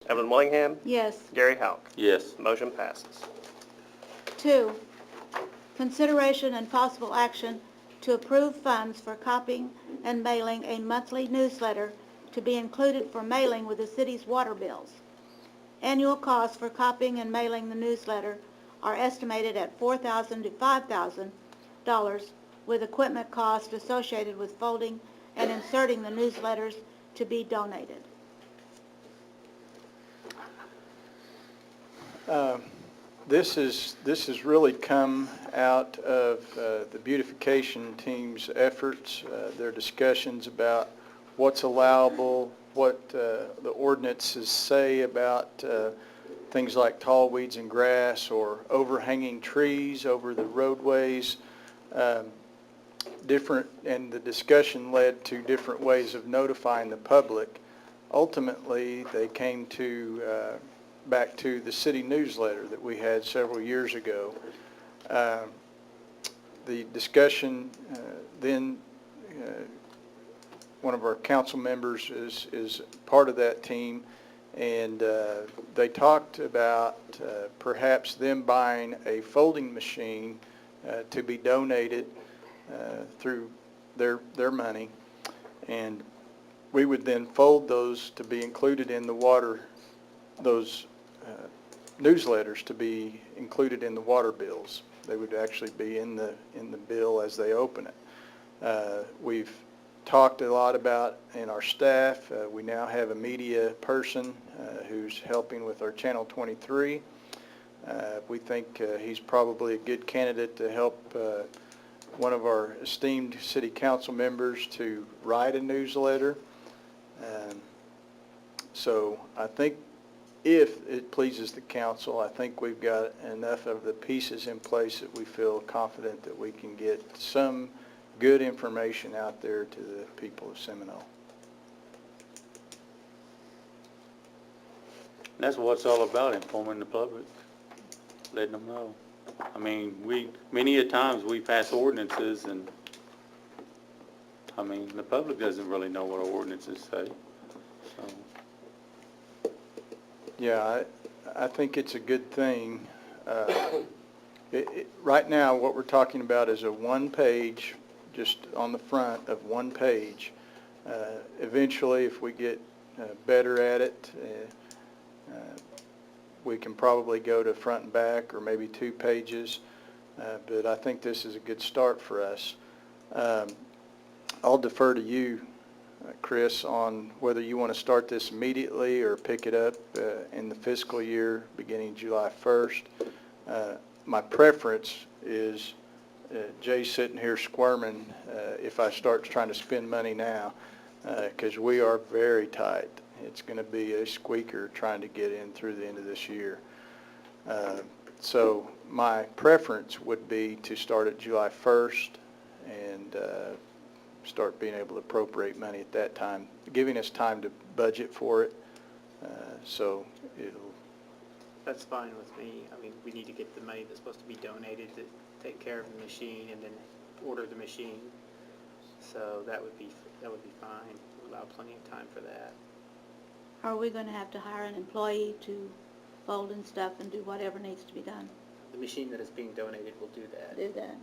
Evelyn Willingham. Yes. Gary Houck. Yes. Motion passes. 2, consideration and possible action to approve funds for copying and mailing a monthly newsletter to be included for mailing with the city's water bills. Annual costs for copying and mailing the newsletter are estimated at $4,000 to $5,000, with equipment costs associated with folding and inserting the newsletters to be donated. This has really come out of the beautification team's efforts, their discussions about what's allowable, what the ordinances say about things like tall weeds and grass or overhanging trees over the roadways. And the discussion led to different ways of notifying the public. Ultimately, they came to back to the city newsletter that we had several years ago. The discussion then, one of our council members is part of that team, and they talked about perhaps them buying a folding machine to be donated through their money, and we would then fold those to be included in the water, those newsletters to be included in the water bills. They would actually be in the bill as they open it. We've talked a lot about in our staff. We now have a media person who's helping with our Channel 23. We think he's probably a good candidate to help one of our esteemed city council members to write a newsletter. So I think if it pleases the council, I think we've got enough of the pieces in place that we feel confident that we can get some good information out there to the people of Seminole. That's what it's all about, informing the public, letting them know. I mean, many a times we pass ordinances and, I mean, the public doesn't really know what our ordinances say, so. Yeah, I think it's a good thing. Right now, what we're talking about is a one-page, just on the front of one page. Eventually, if we get better at it, we can probably go to front and back or maybe 2 pages, but I think this is a good start for us. I'll defer to you, Chris, on whether you want to start this immediately or pick it up in the fiscal year beginning July 1st. My preference is Jay's sitting here squirming if I start trying to spend money now, because we are very tight. It's going to be a squeaker trying to get in through the end of this year. So my preference would be to start at July 1st and start being able to appropriate money at that time, giving us time to budget for it. So it'll. That's fine with me. I mean, we need to get the money that's supposed to be donated to take care of the machine and then order the machine. So that would be fine. We'll allow plenty of time for that. Are we going to have to hire an employee to fold and stuff and do whatever needs to be done? The machine that is being donated will do that. Do that.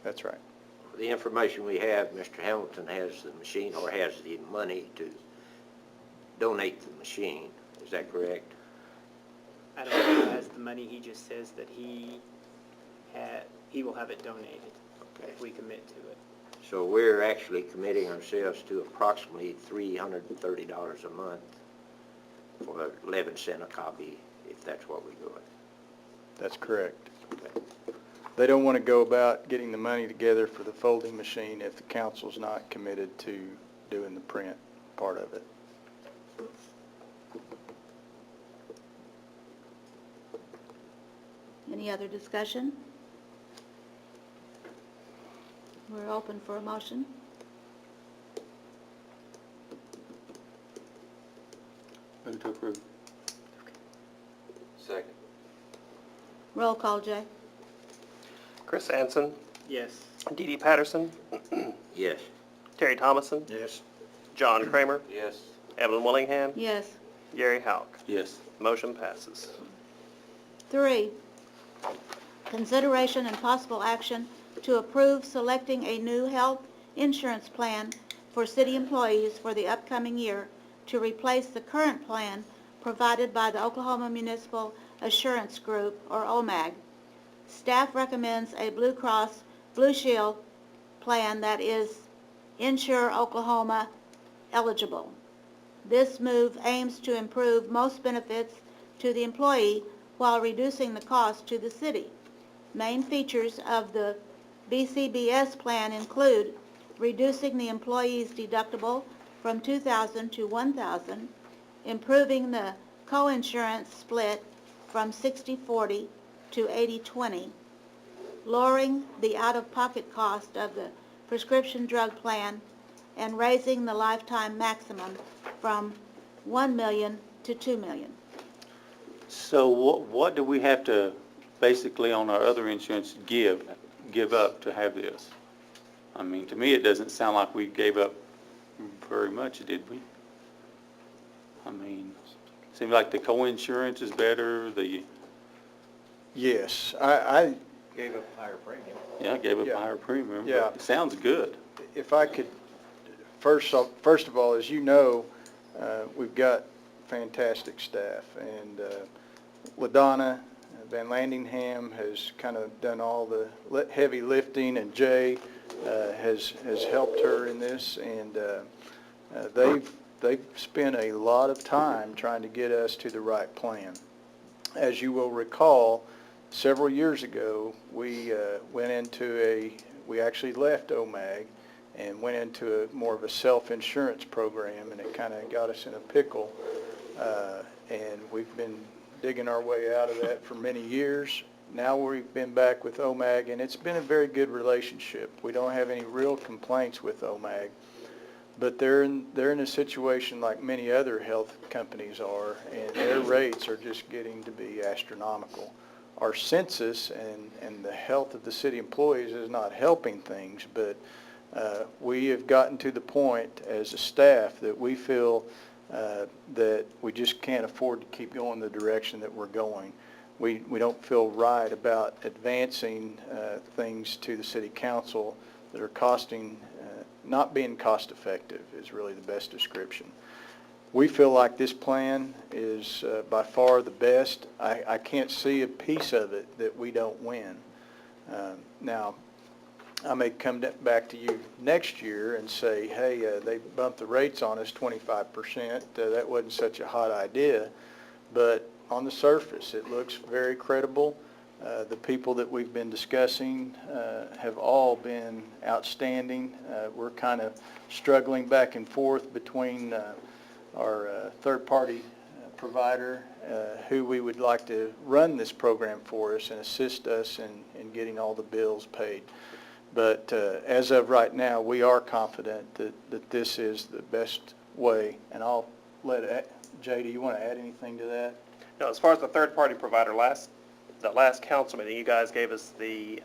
That's right. The information we have, Mr. Hamilton has the machine or has the money to donate the machine. Is that correct? I don't know if he has the money. He just says that he will have it donated if we commit to it. So we're actually committing ourselves to approximately $330 a month for 11 cents a copy, if that's what we go with. That's correct. Okay. They don't want to go about getting the money together for the folding machine if the council's not committed to doing the print part of it. Any other discussion? We're open for a motion. Move to approve. Second. Roll call, Jay. Chris Anson. Yes. Dee Dee Patterson. Yes. Terry Thomason. Yes. John Kramer. Yes. Evelyn Willingham, Yes. Gary Halk. Yes. Motion passes. 3, consideration and possible action to approve selecting a new health insurance plan for city employees for the upcoming year to replace the current plan provided by the Oklahoma Municipal Assurance Group, or OMAG. Staff recommends a Blue Cross Blue Shield plan that is Insure Oklahoma eligible. This move aims to improve most benefits to the employee while reducing the cost to the city. Main features of the BCBS plan include reducing the employee's deductible from $2,000 to $1,000, improving the coinsurance split from 60-40 to 80-20, lowering the out-of-pocket cost of the prescription drug plan, and raising the lifetime maximum from $1 million to $2 million. So what do we have to, basically on our other insurance, give up to have this? I mean, to me, it doesn't sound like we gave up very much, did we? I mean, seems like the co-insurance is better, Yes, I Gave up higher premium. yeah, I gave up a Yeah. higher premium, Yeah. but it sounds good. if I could, first of all, as you know, we've got fantastic staff, and LaDonna Van Landingham has kind of done all the heavy lifting, and Jay has helped her in this, and they've spent a lot of time trying to get us to the right plan. As you will recall, several years ago, we we actually left OMAG and went into more of a self-insurance program, and it kind of got us in a pickle. And we've been digging our way out of that for many years. Now we've been back with OMAG, and it's been a very good relationship. We don't have any real complaints with OMAG, but they're in a situation like many other health companies are, and their rates are just getting to be astronomical. Our census and the health of the city employees is not helping things, but we have gotten to the point as a staff that we feel that we just can't afford to keep going the direction that we're going. We don't feel right about advancing things to the city council that are not being cost effective is really the best description. We feel like this plan is by far the best. I can't see a piece of it that we don't win. Now, I may come back to you next year and say, hey, they bumped the rates on us 25%. That wasn't such a hot idea. But on the surface, it looks very credible. The people that we've been discussing have all been outstanding. We're kind of struggling back and forth between our third-party provider, who we would like to run this program for us and assist us in getting all the bills paid. But as of right now, we are confident that this is the best way. And I'll let Jay, do you want to add anything to that? Now, as far as the third-party provider, the last council meeting, you guys gave us the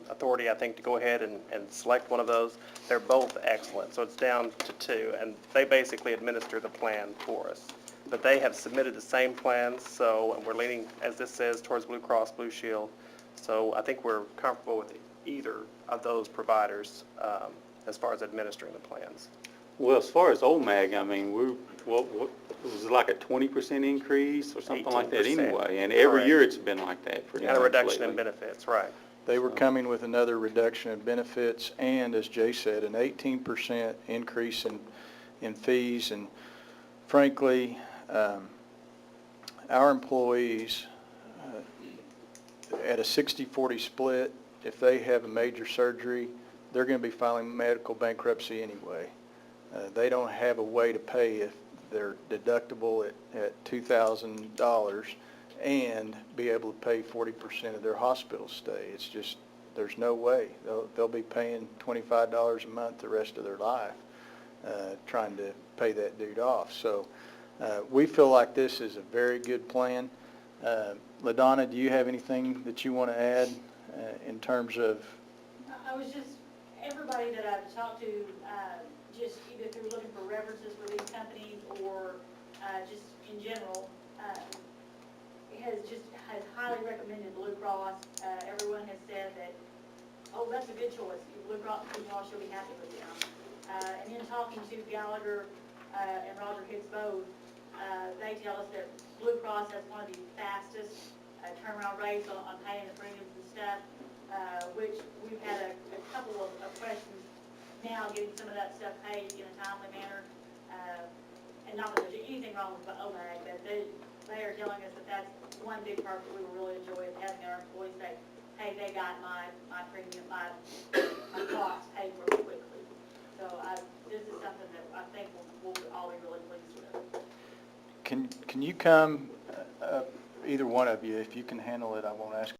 authority, I think, to go ahead and select one of those. They're both excellent, so it's down to 2, and they basically administer the plan for us. But they have submitted the same plans, so, and we're leaning, as this says, towards Blue Cross Blue Shield. So I think we're comfortable with either of those providers as far as administering the plans. Well, as far as OMAG, I mean, what was it, like a 20% increase or something like that 18%. anyway? And every Correct. year it's been like that pretty much And a reduction in lately. benefits, right. They were coming with another reduction in benefits and, as Jay said, an 18% increase in fees. And frankly, our employees, at a 60-40 split, if they have a major surgery, they're going to be filing medical bankruptcy anyway. They don't have a way to pay if they're deductible at $2,000 and be able to pay 40% of their hospital stay. It's just, there's no way. They'll be paying $25 a month the rest of their life trying to pay that dude off. So we feel like this is a very good plan. LaDonna, do you have anything that you want to add in terms of? I was just, everybody that I've talked to, just either through looking for references for these companies or just in general, has highly recommended Blue Cross. Everyone has said that, oh, that's a good choice. Blue Cross, you'll be happy with them. And in talking to Gallagher and Roger Hicks both, they tell us that Blue Cross has one of the fastest turnaround rates on paying the premiums and stuff, which we've had a couple of questions now getting some of that stuff paid in a timely manner. And not that there's anything wrong with OMAG, but they are telling us that that's one big part that we will really enjoy, is having our employees say, hey, they got my premium, my costs paid really quickly. So this is something that I think we'll all be really pleased with. Can you come, either one of you, if you can handle it, I won't ask